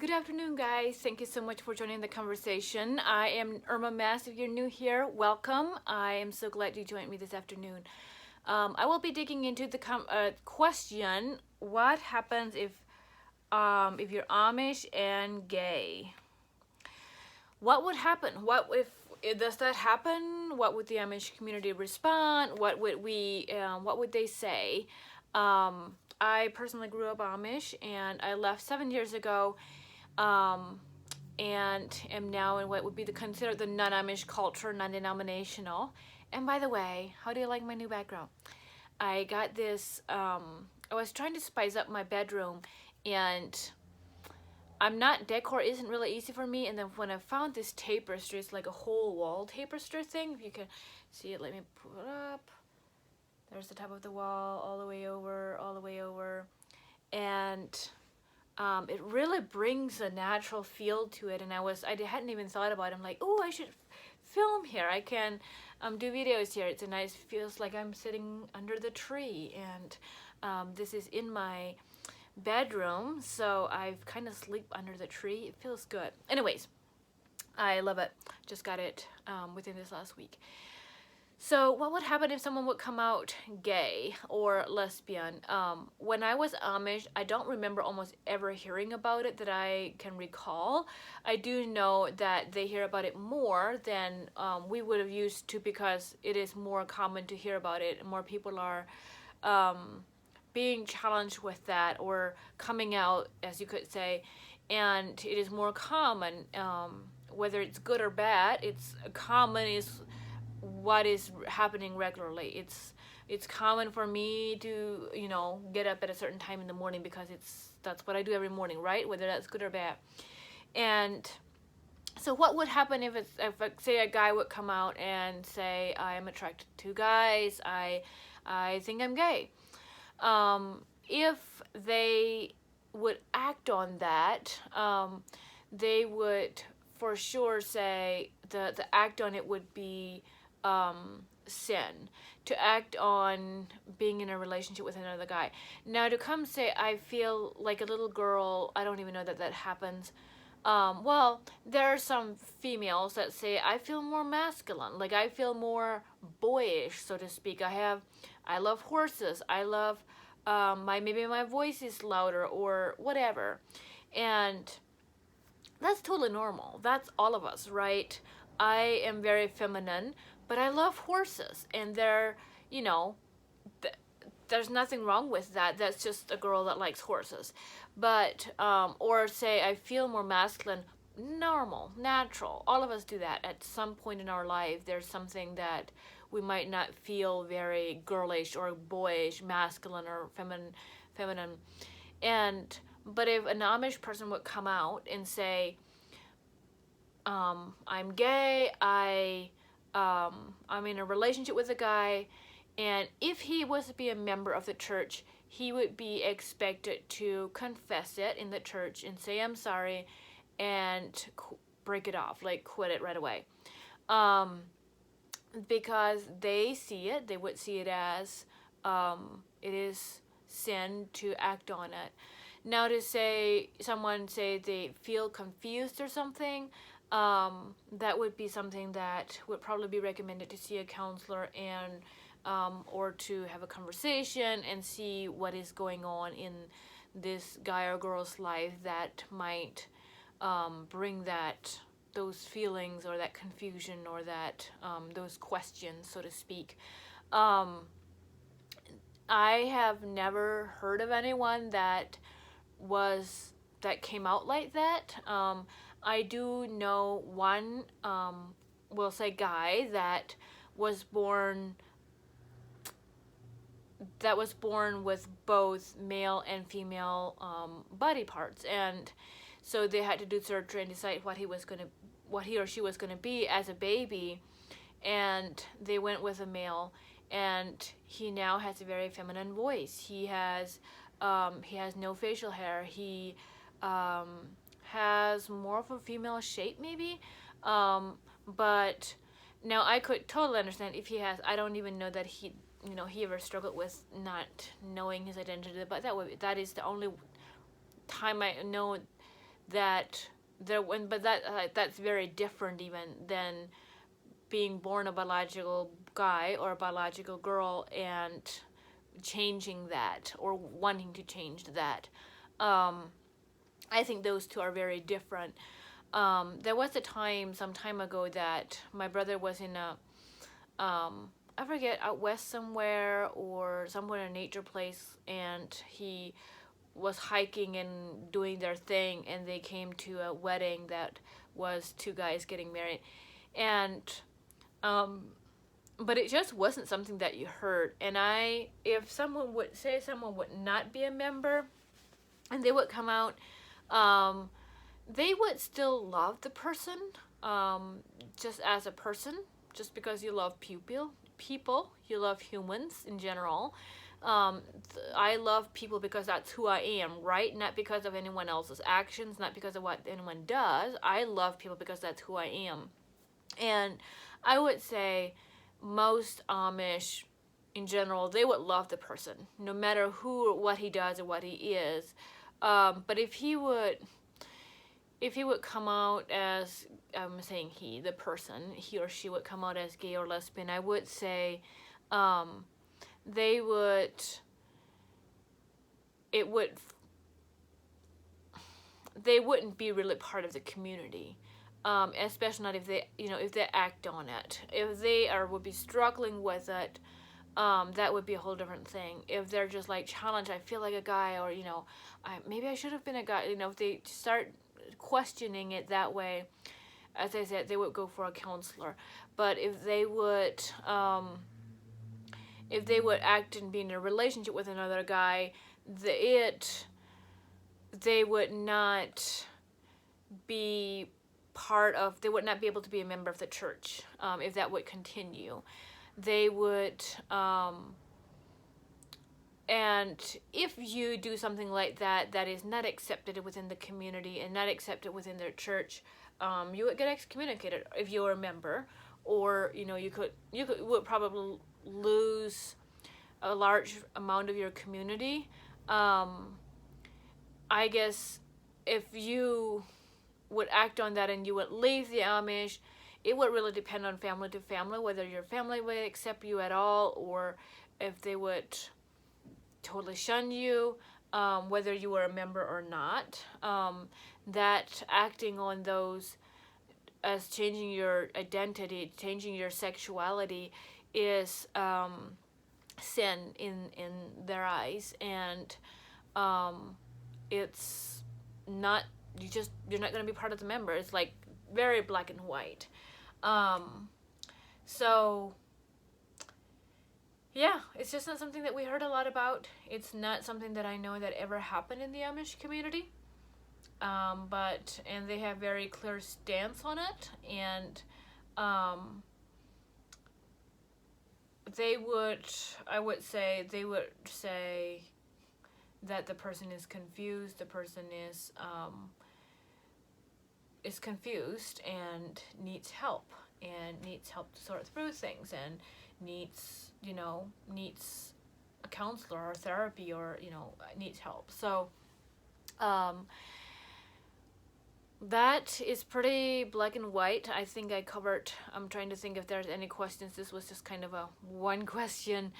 Good afternoon, guys. Thank you so much for joining the conversation. I am Erma Mass. If you're new here, welcome. I am so glad you joined me this afternoon. I will be digging into the question: what happens if you're Amish and gay? What would happen? What if does that happen? What would the Amish community respond? What would they say? I personally grew up Amish, and I left 7 years ago, um, and am now in what would be considered the non-Amish culture, non-denominational. And by the way, how do you like my new background? I got this. I was trying to spice up my bedroom, and decor isn't really easy for me. And then when I found this tapestry, it's like a whole wall tapestry thing. If you can see it, let me pull it up. There's the top of the wall, all the way over, all the way over, and it really brings a natural feel to it. And I hadn't even thought about it. I'm like, oh, I should film here. I can do videos here. It's a nice, feels like I'm sitting under the tree, and this is in my bedroom, so I've kind of sleep under the tree. It feels good. Anyways, I love it. Just got it within this last week. So what would happen if someone would come out gay or lesbian? When I was Amish, I don't remember almost ever hearing about it that I can recall. I do know that they hear about it more than we would have used to, because it is more common to hear about it. More people are being challenged with that, or coming out, as you could say, and it is more common. Whether it's good or bad, it's common is what is happening regularly. It's common for me to get up at a certain time in the morning, because that's what I do every morning, right? Whether that's good or bad. And so what would happen if say a guy would come out and say, I am attracted to guys, I think I'm gay. If they would act on that, they would for sure say the act on it would be sin. To act on being in a relationship with another guy. Now, to come say, I feel like a little girl, I don't even know that happens. Well, there are some females that say, I feel more masculine, like I feel more boyish, so to speak. I love horses. I love maybe my voice is louder or whatever. And that's totally normal. That's all of us, right? I am very feminine, but I love horses, and there's nothing wrong with that. That's just a girl that likes horses. But or say I feel more masculine. Normal, natural. All of us do that at some point in our life. There's something that we might not feel very girlish or boyish, masculine or feminine. But if an Amish person would come out and say, I'm gay, I'm in a relationship with a guy, and if he was to be a member of the church, he would be expected to confess it in the church and say, I'm sorry, and break it off, like quit it right away. Because they would see it as it is sin to act on it. Now, to say someone say they feel confused or something, that would be something that would probably be recommended to see a counselor, and or to have a conversation and see what is going on in this guy or girl's life that might bring those feelings or that confusion or that those questions, so to speak. I have never heard of anyone that came out like that. I do know one, we'll say guy, that was born with both male and female body parts, and so they had to do surgery and decide what he or she was gonna be as a baby, and they went with a male, and he now has a very feminine voice. He has no facial hair. He has more of a female shape, maybe, but now I could totally understand if he has. I don't even know that he ever struggled with not knowing his identity, but that is the only time I know that there when but that that's very different even than being born a biological guy or a biological girl and changing that or wanting to change that. I think those two are very different. There was a time some time ago that my brother was in a I forget, out west somewhere or somewhere in a nature place, and he was hiking and doing their thing, and they came to a wedding that was two guys getting married, and but it just wasn't something that you heard. And if someone would say someone would not be a member, and they would come out, they would still love the person, just as a person, just because you love people, you love humans in general. I love people because that's who I am, right? Not because of anyone else's actions, not because of what anyone does. I love people because that's who I am. And I would say most Amish in general, they would love the person, no matter who or what he does or what he is. But if he would come out as, I'm saying the person, he or she would come out as gay or lesbian, I would say they wouldn't be really part of the community, especially not if they act on it. If they would be struggling with it, that would be a whole different thing. If they're just like challenged, I feel like a guy, or maybe I should have been a guy. If they start questioning it that way, as I said, they would go for a counselor. But if they would act and be in a relationship with another guy, they would not be they would not be able to be a member of the church, if that would continue. They would, and if you do something like that that is not accepted within the community and not accepted within their church, you would get excommunicated if you're a member, or you would probably lose a large amount of your community. I guess if you would act on that and you would leave the Amish, it would really depend on family to family, whether your family would accept you at all, or if they would totally shun you, whether you were a member or not. That acting on those as changing your identity, changing your sexuality, is sin in their eyes, and it's not, you're not going to be part of the member. It's like very black and white. So yeah, it's just not something that we heard a lot about. It's not something that I know that ever happened in the Amish community. And they have very clear stance on it, and they would say that the person is confused. The person is confused and needs help to sort through things, and needs a counselor or therapy, or needs help. So that is pretty black and white. I think I covered. I'm trying to think if there's any questions. This was just kind of a one question.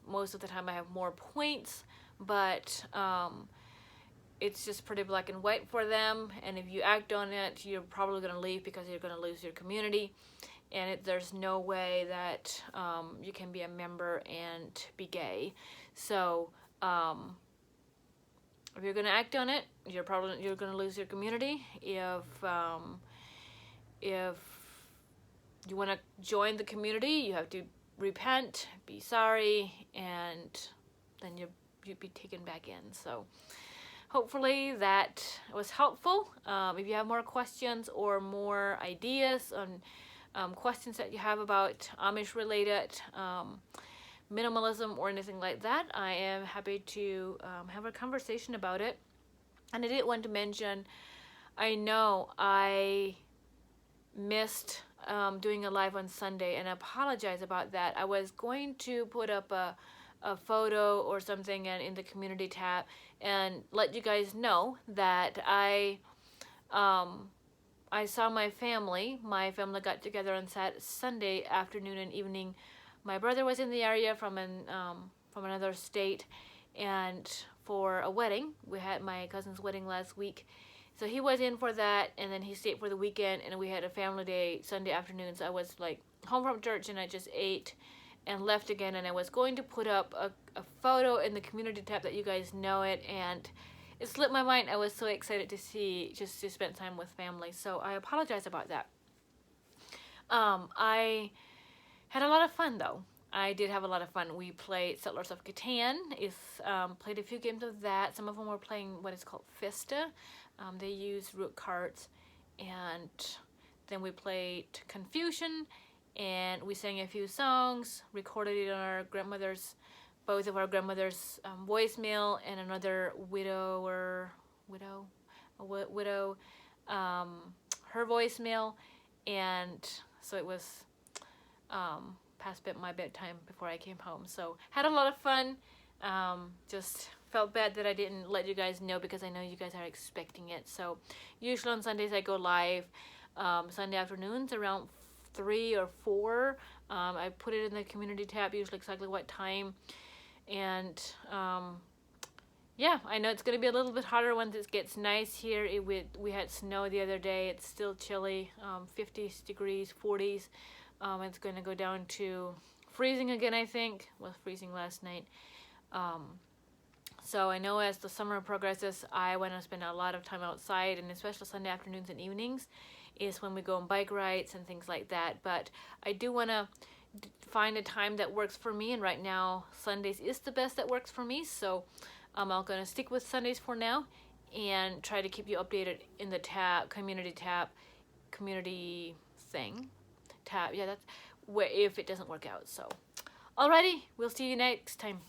Most of the time I have more points, but it's just pretty black and white for them. And if you act on it, you're probably going to leave because you're going to lose your community. And there's no way that you can be a member and be gay. So if you're going to act on it, you're going to lose your community. If you want to join the community, you have to repent, be sorry, and then you'd be taken back in. So hopefully that was helpful. If you have more questions or more ideas on questions that you have about Amish related minimalism or anything like that, I am happy to have a conversation about it. And I did want to mention, I know I missed doing a live on Sunday, and I apologize about that. I was going to put up a photo or something in the community tab and let you guys know that I I saw my family. My family got together on Sunday afternoon and evening. My brother was in the area from another state, and for a wedding. We had my cousin's wedding last week, so he was in for that, and then he stayed for the weekend, and we had a family day Sunday afternoon. So I was like home from church, and I just ate and left again. And I was going to put up a photo in the community tab that you guys know it, and it slipped my mind. I was so excited to see, just to spend time with family. So I apologize about that. I had a lot of fun though. I did have a lot of fun. We played Settlers of Catan. Played a few games of that. Some of them were playing what is called Fista. They use root cards. And then we played Confusion, and we sang a few songs, recorded it on our grandmother's, both of our grandmother's voicemail, and another widow, her voicemail. And so it was past my bedtime before I came home. So had a lot of fun. Just felt bad that I didn't let you guys know, because I know you guys are expecting it. So usually on Sundays I go live Sunday afternoons around 3 or 4. I put it in the community tab, usually exactly what time. And yeah, I know it's going to be a little bit hotter once it gets nice here. We had snow the other day. It's still chilly, 50s degrees, 40s. It's going to go down to freezing again, I think. It was freezing last night. So I know as the summer progresses, I want to spend a lot of time outside, and especially Sunday afternoons and evenings is when we go on bike rides and things like that. But I do want to find a time that works for me, and right now Sundays is the best that works for me. So I'm going to stick with Sundays for now and try to keep you updated in the community tab. Yeah, that's where if it doesn't work out. So alrighty, we'll see you next time.